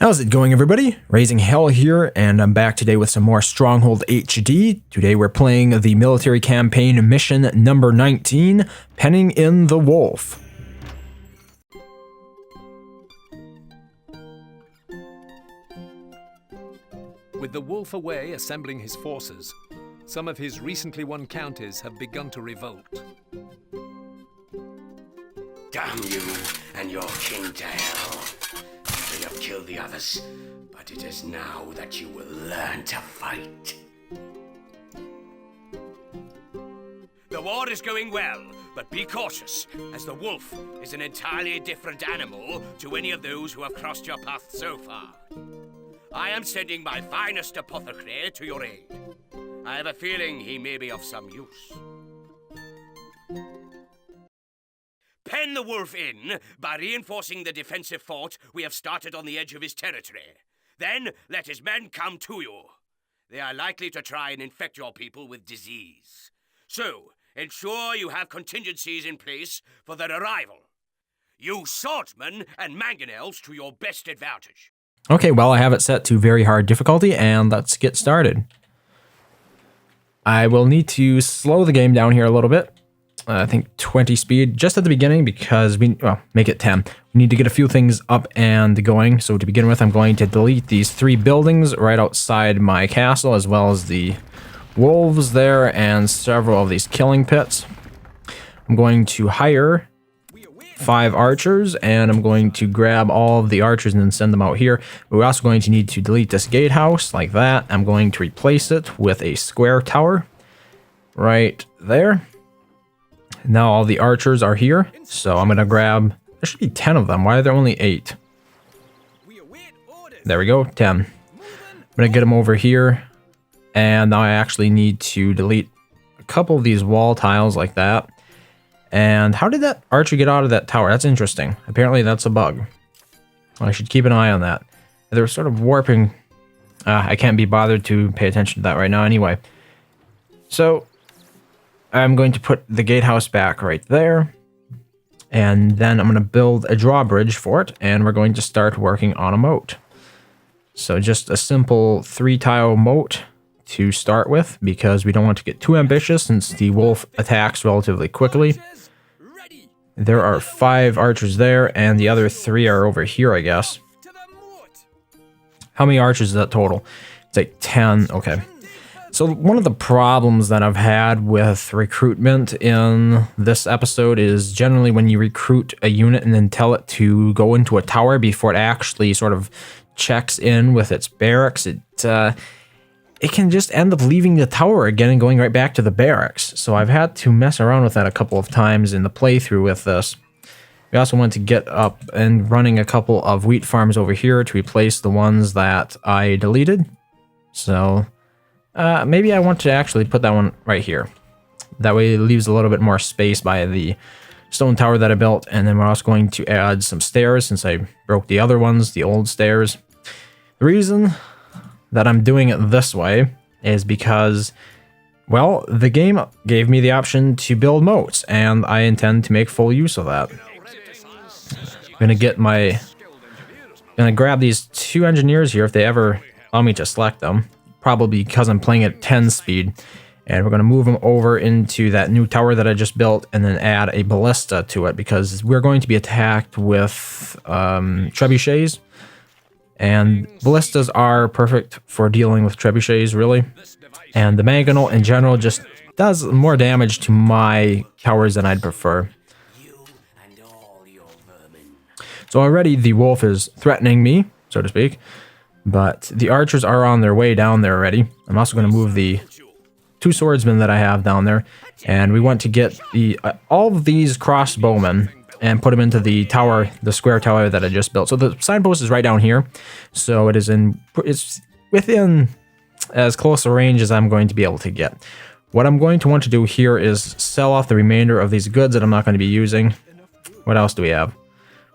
How's it going, everybody? RazingHel here, and I'm back today with some more Stronghold HD. Today we're playing the military campaign mission number 19, Penning in the Wolf. With the wolf away assembling his forces, some of his recently won counties have begun to revolt. Damn you and your king to hell. You have killed the others, but it is now that you will learn to fight. The war is going well, but be cautious, as the wolf is an entirely different animal to any of those who have crossed your path so far. I am sending my finest apothecary to your aid. I have a feeling he may be of some use. Pen the wolf in by reinforcing the defensive fort we have started on the edge of his territory. Then let his men come to you. They are likely to try and infect your people with disease. So, ensure you have contingencies in place for their arrival. Use swordsmen and mangonels to your best advantage. Okay, well, I have it set to very hard difficulty, and let's get started. I will need to slow the game down here a little bit. I think 20 speed just at the beginning because make it 10. We need to get a few things up and going. So to begin with, I'm going to delete these 3 buildings right outside my castle, as well as the wolves there and several of these killing pits. I'm going to hire 5 archers, and I'm going to grab all of the archers and then send them out here. We're also going to need to delete this gatehouse like that. I'm going to replace it with a square tower right there. Now all the archers are here, so I'm going to grab, there should be 10 of them. Why are there only 8? There we go, 10. I'm going to get them over here, and now I actually need to delete a couple of these wall tiles like that. And how did that archer get out of that tower? That's interesting. Apparently that's a bug. I should keep an eye on that. They're sort of warping. I can't be bothered to pay attention to that right now anyway. So I'm going to put the gatehouse back right there, and then I'm going to build a drawbridge for it, and we're going to start working on a moat. So just a simple 3-tile moat to start with, because we don't want to get too ambitious since the wolf attacks relatively quickly. There are 5 archers there, and the other 3 are over here, I guess. How many archers is that total? It's like 10, okay. So one of the problems that I've had with recruitment in this episode is generally when you recruit a unit and then tell it to go into a tower before it actually sort of checks in with its barracks, it can just end up leaving the tower again and going right back to the barracks. So I've had to mess around with that a couple of times in the playthrough with this. We also want to get up and running a couple of wheat farms over here to replace the ones that I deleted. So maybe I want to actually put that one right here. That way it leaves a little bit more space by the stone tower that I built. And then we're also going to add some stairs since I broke the other ones, the old stairs. The reason that I'm doing it this way is because, well, the game gave me the option to build moats, and I intend to make full use of that. I'm gonna grab these 2 engineers here if they ever allow me to select them. Probably because I'm playing at 10 speed, and we're going to move them over into that new tower that I just built and then add a ballista to it because we're going to be attacked with trebuchets, and ballistas are perfect for dealing with trebuchets, really. And the mangonel in general just does more damage to my towers than I'd prefer. So already the wolf is threatening me, so to speak. But the archers are on their way down there already. I'm also going to move the 2 swordsmen that I have down there. And we want to get the all of these crossbowmen and put them into the tower, the square tower that I just built. So the signpost is right down here. So it's within as close a range as I'm going to be able to get. What I'm going to want to do here is sell off the remainder of these goods that I'm not going to be using. What else do we have?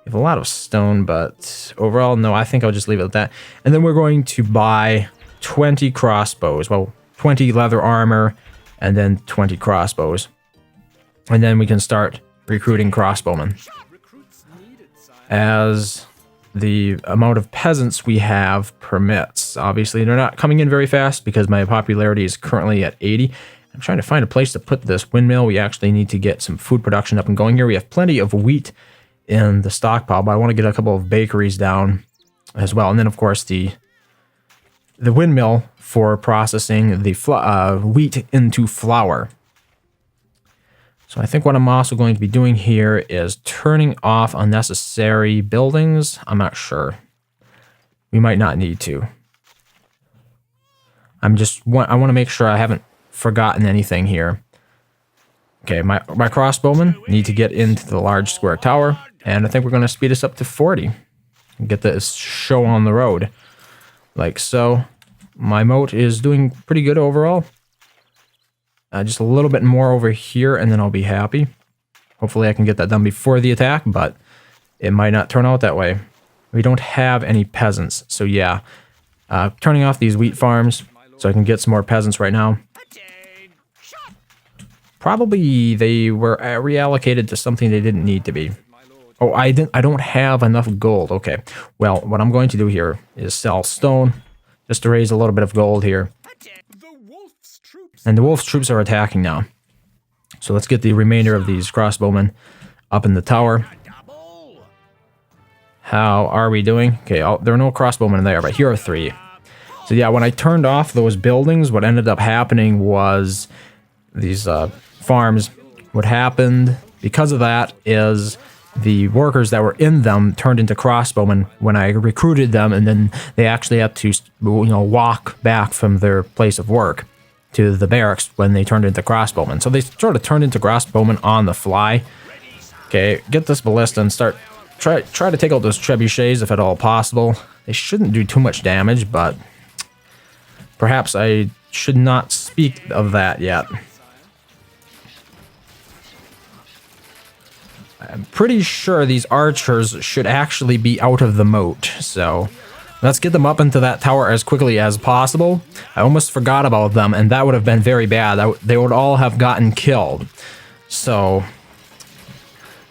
We have a lot of stone, but overall, no, I think I'll just leave it at that. And then we're going to buy 20 crossbows. Well, 20 leather armor, and then 20 crossbows. And then we can start recruiting crossbowmen. As the amount of peasants we have permits. Obviously, they're not coming in very fast because my popularity is currently at 80. I'm trying to find a place to put this windmill. We actually need to get some food production up and going here. We have plenty of wheat in the stockpile, but I want to get a couple of bakeries down as well. And then, of course, the windmill for processing the wheat into flour. So I think what I'm also going to be doing here is turning off unnecessary buildings. I'm not sure. We might not need to. I want to make sure I haven't forgotten anything here. Okay, my crossbowmen need to get into the large square tower, and I think we're going to speed this up to 40 and get this show on the road. Like so. My moat is doing pretty good overall. Just a little bit more over here, and then I'll be happy. Hopefully I can get that done before the attack, but it might not turn out that way. We don't have any peasants, so yeah. Turning off these wheat farms so I can get some more peasants right now. Probably they were reallocated to something they didn't need to be. Oh, I don't have enough gold. Okay, well, what I'm going to do here is sell stone just to raise a little bit of gold here. And the wolf's troops are attacking now. So let's get the remainder of these crossbowmen up in the tower. How are we doing? Okay, there are no crossbowmen in there, but here are 3. So yeah, when I turned off those buildings, what ended up happening was these farms. What happened because of that is the workers that were in them turned into crossbowmen when I recruited them, and then they actually had to, walk back from their place of work to the barracks when they turned into crossbowmen. So they sort of turned into crossbowmen on the fly. Okay, get this ballista and try to take out those trebuchets if at all possible. They shouldn't do too much damage, but perhaps I should not speak of that yet. I'm pretty sure these archers should actually be out of the moat, so let's get them up into that tower as quickly as possible. I almost forgot about them, and that would have been very bad. They would all have gotten killed. So,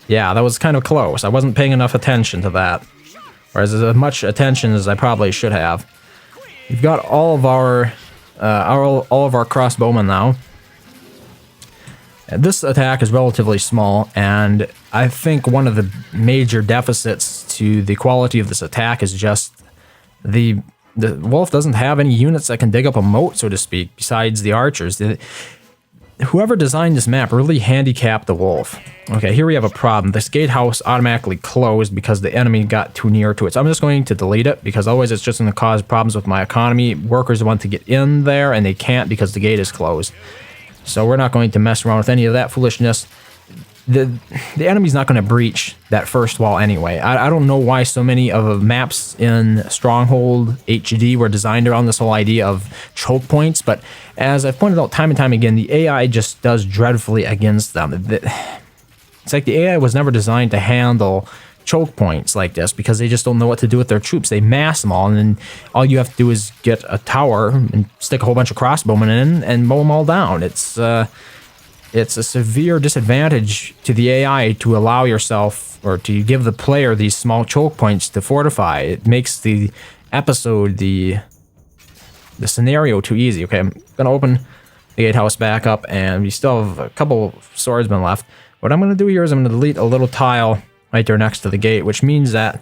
yeah, that was kind of close. I wasn't paying enough attention to that, or as much attention as I probably should have. We've got all of our crossbowmen now. This attack is relatively small, and I think one of the major deficits to the quality of this attack is just the wolf doesn't have any units that can dig up a moat, so to speak, besides the archers. Whoever designed this map really handicapped the wolf. Okay, here we have a problem. This gatehouse automatically closed because the enemy got too near to it. So I'm just going to delete it, because otherwise it's just going to cause problems with my economy. Workers want to get in there, and they can't because the gate is closed. So we're not going to mess around with any of that foolishness. The enemy's not going to breach that first wall anyway. I don't know why so many of the maps in Stronghold HD were designed around this whole idea of choke points, but as I've pointed out time and time again, the AI just does dreadfully against them. It's like the AI was never designed to handle choke points like this, because they just don't know what to do with their troops. They mass them all, and then all you have to do is get a tower and stick a whole bunch of crossbowmen in and mow them all down. It's a severe disadvantage to the AI to allow yourself, or to give the player these small choke points to fortify. It makes the episode, the scenario too easy. Okay, I'm gonna open the gatehouse back up, and we still have a couple swordsmen left. What I'm gonna do here is I'm gonna delete a little tile right there next to the gate, which means that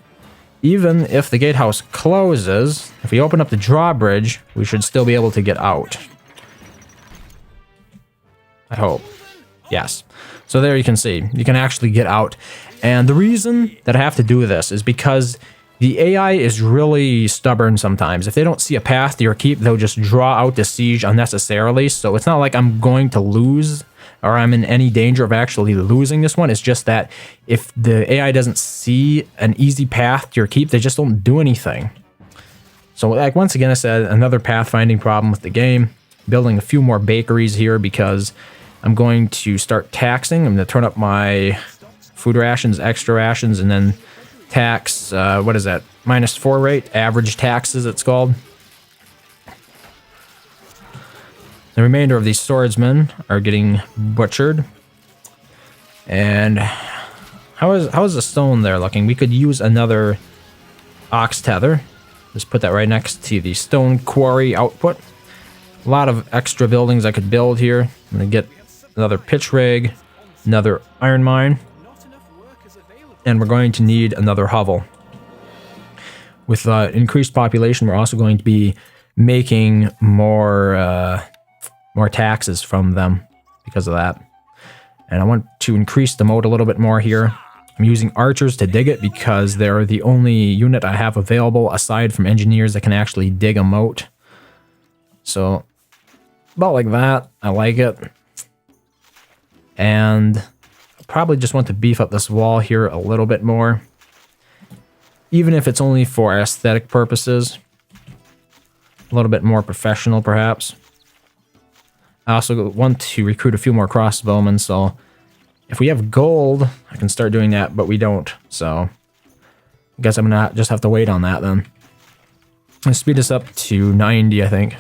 even if the gatehouse closes, if we open up the drawbridge, we should still be able to get out. I hope. Yes. So there you can see, you can actually get out. And the reason that I have to do this is because the AI is really stubborn sometimes. If they don't see a path to your keep, they'll just draw out the siege unnecessarily. So it's not like I'm going to lose, or I'm in any danger of actually losing this one. It's just that if the AI doesn't see an easy path to your keep, they just don't do anything. So like once again, I said, another pathfinding problem with the game. Building a few more bakeries here because I'm going to start taxing. I'm going to turn up my food rations, extra rations, and then tax, what is that, -4 rate? Average taxes, it's called. The remainder of these swordsmen are getting butchered. And how is the stone there looking? We could use another ox tether. Just put that right next to the stone quarry output. A lot of extra buildings I could build here. I'm going to get another pitch rig, another iron mine, and we're going to need another hovel. With increased population, we're also going to be making more taxes from them because of that. And I want to increase the moat a little bit more here. I'm using archers to dig it because they're the only unit I have available aside from engineers that can actually dig a moat. So, about like that. I like it. And I probably just want to beef up this wall here a little bit more. Even if it's only for aesthetic purposes. A little bit more professional, perhaps. I also want to recruit a few more crossbowmen, so if we have gold, I can start doing that, but we don't, so I guess I'm gonna just have to wait on that then. Let's speed this up to 90, I think.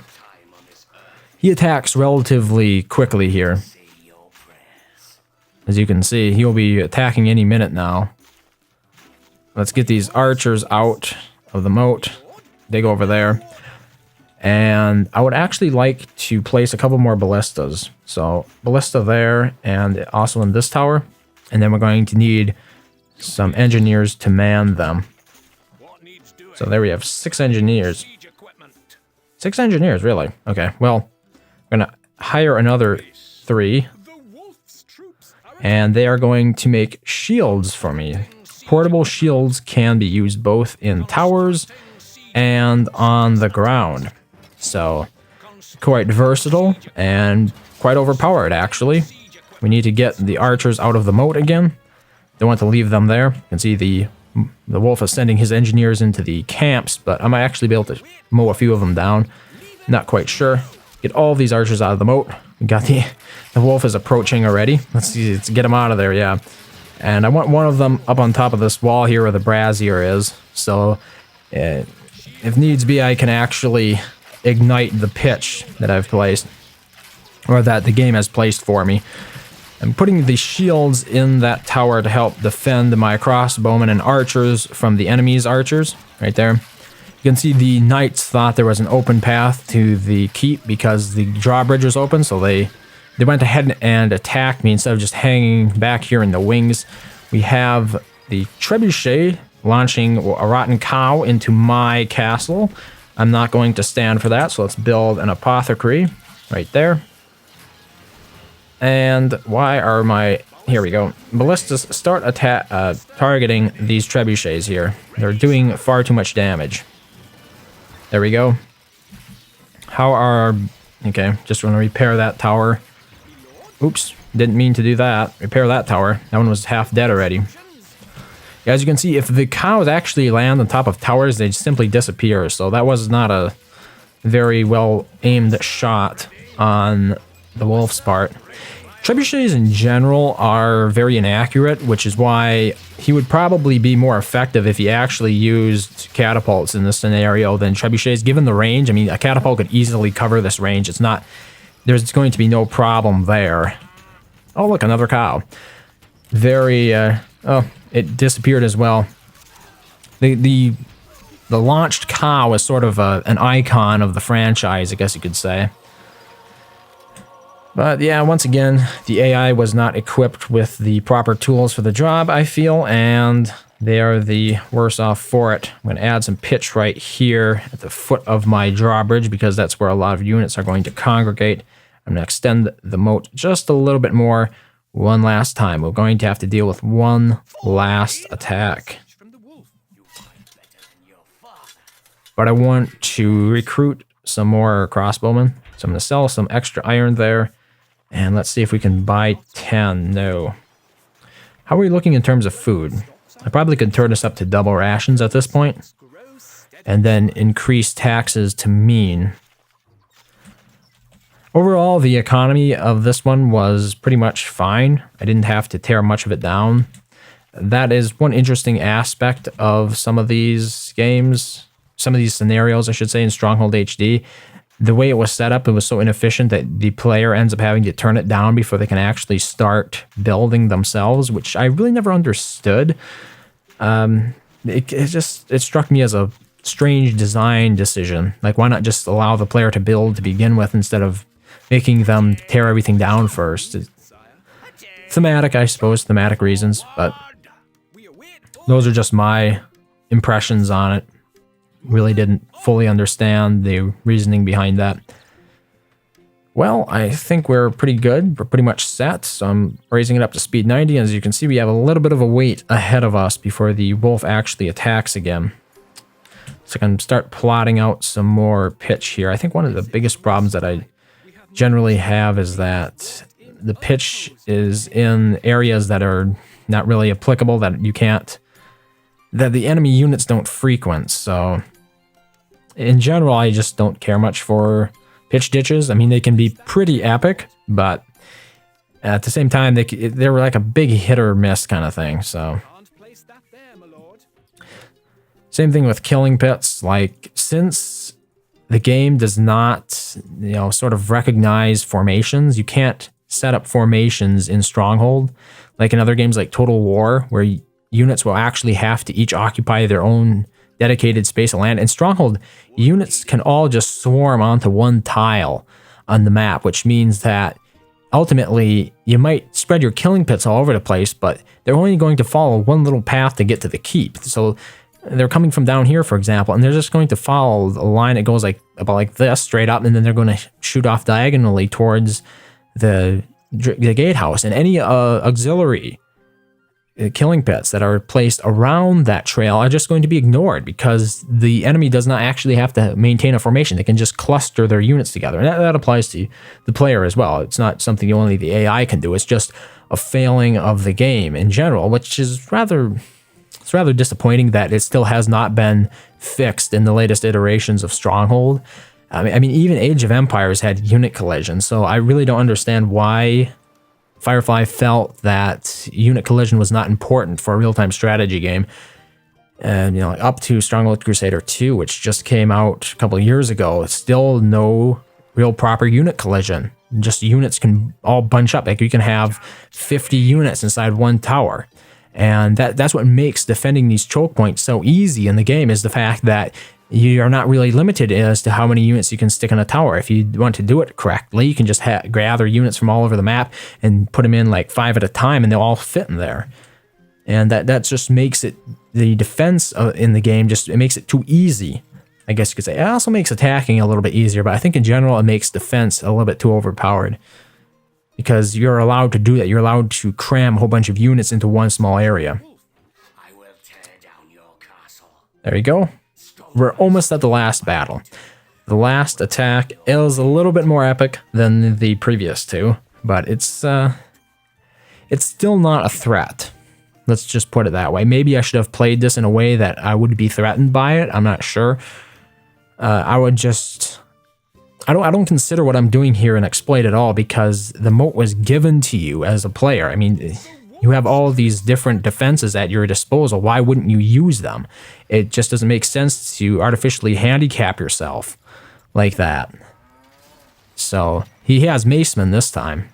He attacks relatively quickly here. As you can see, he'll be attacking any minute now. Let's get these archers out of the moat. Dig over there. And I would actually like to place a couple more ballistas. So, ballista there, and also in this tower. And then we're going to need some engineers to man them. So there we have 6 engineers. 6 engineers, really? Okay, well, I'm going to hire another 3. And they are going to make shields for me. Portable shields can be used both in towers and on the ground. So, quite versatile and quite overpowered, actually. We need to get the archers out of the moat again. Don't want to leave them there. You can see the wolf is sending his engineers into the camps, but I might actually be able to mow a few of them down. Not quite sure. Get all these archers out of the moat. We got the wolf is approaching already. Let's get him out of there, yeah. And I want one of them up on top of this wall here where the brazier is. So, if needs be, I can actually ignite the pitch that I've placed, or that the game has placed for me. I'm putting the shields in that tower to help defend my crossbowmen and archers from the enemy's archers, right there. You can see the knights thought there was an open path to the keep because the drawbridge was open, so they went ahead and attacked me instead of just hanging back here in the wings. We have the trebuchet launching a rotten cow into my castle. I'm not going to stand for that, so let's build an apothecary right there. And why are my... Here we go. Ballistas start targeting these trebuchets here. They're doing far too much damage. There we go. How are... Okay, just want to repair that tower. Oops, didn't mean to do that. Repair that tower. That one was half dead already. As you can see, if the cows actually land on top of towers, they simply disappear. So that was not a very well aimed shot on the wolf's part. Trebuchets in general are very inaccurate, which is why he would probably be more effective if he actually used catapults in this scenario than trebuchets, given the range. I mean, a catapult could easily cover this range. It's not... There's going to be no problem there. Oh, look, another cow. Very... oh, it disappeared as well. The launched cow is sort of an icon of the franchise, I guess you could say. But yeah, once again, the AI was not equipped with the proper tools for the job, I feel, and they are the worse off for it. I'm going to add some pitch right here at the foot of my drawbridge because that's where a lot of units are going to congregate. I'm going to extend the moat just a little bit more one last time. We're going to have to deal with one last attack. But I want to recruit some more crossbowmen, so I'm going to sell some extra iron there. And let's see if we can buy 10. No. How are we looking in terms of food? I probably could turn this up to double rations at this point. And then increase taxes to mean. Overall, the economy of this one was pretty much fine. I didn't have to tear much of it down. That is one interesting aspect of some of these games. Some of these scenarios, I should say, in Stronghold HD. The way it was set up, it was so inefficient that the player ends up having to turn it down before they can actually start building themselves, which I really never understood. it struck me as a strange design decision. Like, why not just allow the player to build to begin with instead of making them tear everything down first? Thematic, I suppose, thematic reasons, but those are just my impressions on it. Really didn't fully understand the reasoning behind that. Well, I think we're pretty good. We're pretty much set, so I'm raising it up to speed 90. As you can see, we have a little bit of a wait ahead of us before the wolf actually attacks again. So I can start plotting out some more pitch here. I think one of the biggest problems that I generally have is that the pitch is in areas that are not really applicable, that you can't, that the enemy units don't frequent. So in general, I just don't care much for pitch ditches. I mean, they can be pretty epic, but at the same time, they're like a big hit or miss kind of thing. So same thing with killing pits. Like, since the game does not, sort of recognize formations, you can't set up formations in Stronghold like in other games like Total War, where units will actually have to each occupy their own dedicated space of land. In Stronghold, units can all just swarm onto one tile on the map, which means that ultimately you might spread your killing pits all over the place, but they're only going to follow one little path to get to the keep. So they're coming from down here, for example, and they're just going to follow a line that goes about like this, straight up, and then they're going to shoot off diagonally towards the gatehouse. And any auxiliary killing pits that are placed around that trail are just going to be ignored, because the enemy does not actually have to maintain a formation. They can just cluster their units together. And that applies to the player as well. It's not something only the AI can do. It's just a failing of the game in general, which is rather disappointing that it still has not been fixed in the latest iterations of Stronghold. I mean, even Age of Empires had unit collision, so I really don't understand why Firefly felt that unit collision was not important for a real-time strategy game. And, up to Stronghold Crusader 2, which just came out a couple of years ago, still no real proper unit collision. Just units can all bunch up. Like, you can have 50 units inside one tower. And that's what makes defending these choke points so easy in the game, is the fact that you are not really limited as to how many units you can stick in a tower. If you want to do it correctly, you can just gather units from all over the map and put them in like 5 at a time, and they'll all fit in there. And that just makes it, the defense in the game, it makes it too easy, I guess you could say. It also makes attacking a little bit easier, but I think in general it makes defense a little bit too overpowered, because you're allowed to do that. You're allowed to cram a whole bunch of units into one small area. I will tear down your castle. There you go. We're almost at the last battle. The last attack is a little bit more epic than the previous two, but it's still not a threat. Let's just put it that way. Maybe I should have played this in a way that I would be threatened by it. I'm not sure. I don't consider what I'm doing here an exploit at all, because the moat was given to you as a player. I mean, you have all these different defenses at your disposal. Why wouldn't you use them? It just doesn't make sense to artificially handicap yourself like that. So he has Maceman this time.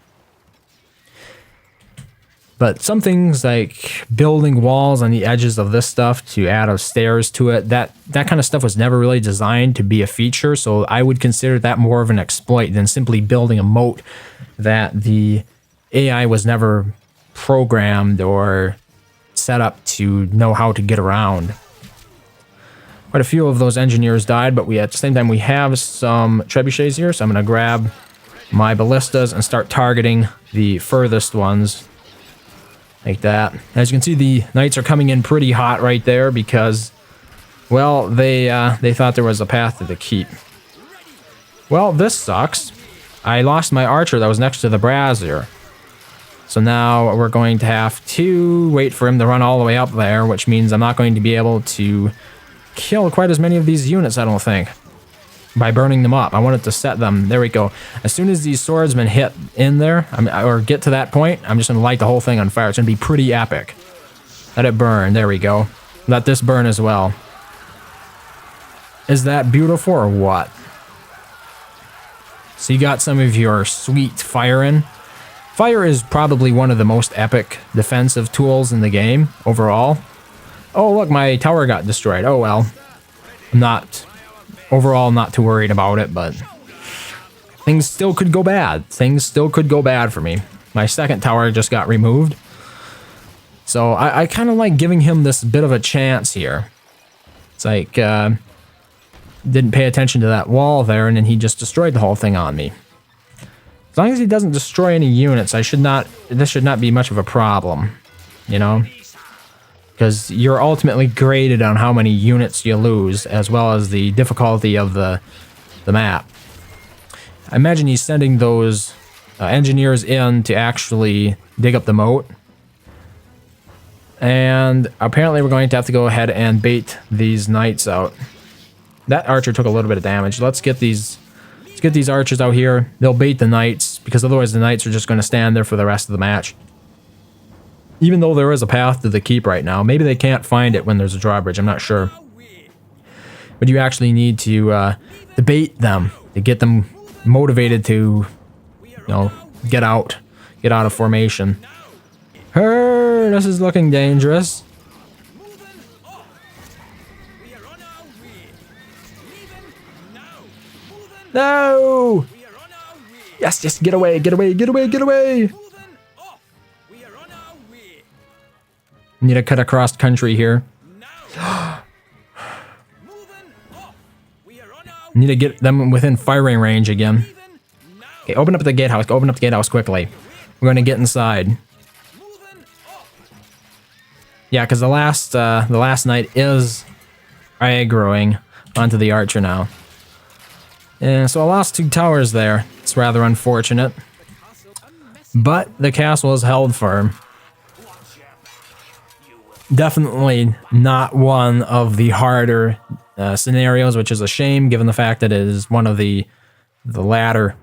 But some things like building walls on the edges of this stuff to add stairs to it, that kind of stuff was never really designed to be a feature. So I would consider that more of an exploit than simply building a moat that the AI was never programmed or set up to know how to get around. Quite a few of those engineers died, but at the same time we have some trebuchets here, so I'm going to grab my ballistas and start targeting the furthest ones like that. As you can see, the knights are coming in pretty hot right there because, well, they thought there was a path to the keep. Well, this sucks. I lost my archer that was next to the brazier. So now we're going to have to wait for him to run all the way up there, which means I'm not going to be able to kill quite as many of these units, I don't think, by burning them up. I wanted to set them. There we go. As soon as these swordsmen hit in there, or get to that point, I'm just going to light the whole thing on fire. It's going to be pretty epic. Let it burn. There we go. Let this burn as well. Is that beautiful or what? So you got some of your sweet fire in. Fire is probably one of the most epic defensive tools in the game overall. Oh, look, my tower got destroyed. Oh, well. I'm not, overall, not too worried about it, but things still could go bad. Things still could go bad for me. My second tower just got removed. So I kind of like giving him this bit of a chance here. It's like, didn't pay attention to that wall there, and then he just destroyed the whole thing on me. As long as he doesn't destroy any units, this should not be much of a problem, you know? Because you're ultimately graded on how many units you lose, as well as the difficulty of the map. I imagine he's sending those engineers in to actually dig up the moat. And apparently we're going to have to go ahead and bait these knights out. That archer took a little bit of damage. Let's get these archers out here. They'll bait the knights, because otherwise the knights are just going to stand there for the rest of the match. Even though there is a path to the keep right now. Maybe they can't find it when there's a drawbridge. I'm not sure. But you actually need to bait them, to get them motivated to, you know, get out of formation. This is looking dangerous. No! Yes, yes, get away, get away, get away, get away! Need to cut across country here. Need to get them within firing range again. Okay, open up the gatehouse. Open up the gatehouse quickly. We're going to get inside. Yeah, because the last knight is aggroing onto the archer now. And so I lost 2 towers there. It's rather unfortunate. But the castle is held firm. Definitely not one of the harder scenarios, which is a shame given the fact that it is one of the latter.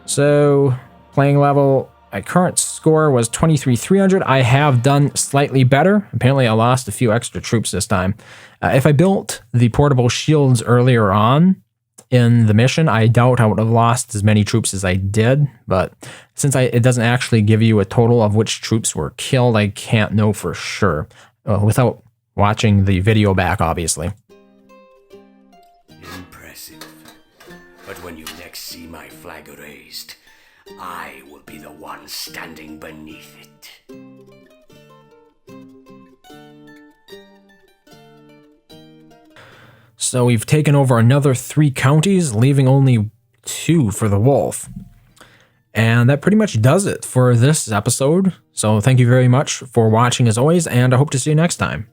So, playing level, my current score was 23,300. I have done slightly better. Apparently I lost a few extra troops this time. If I built the portable shields earlier on in the mission, I doubt I would have lost as many troops as I did. But since it doesn't actually give you a total of which troops were killed, I can't know for sure. Without watching the video back, obviously. Impressive. But when you next see my flag raised, I will be the one standing beneath it. So we've taken over another 3 counties, leaving only 2 for the wolf. And that pretty much does it for this episode. So thank you very much for watching as always, and I hope to see you next time.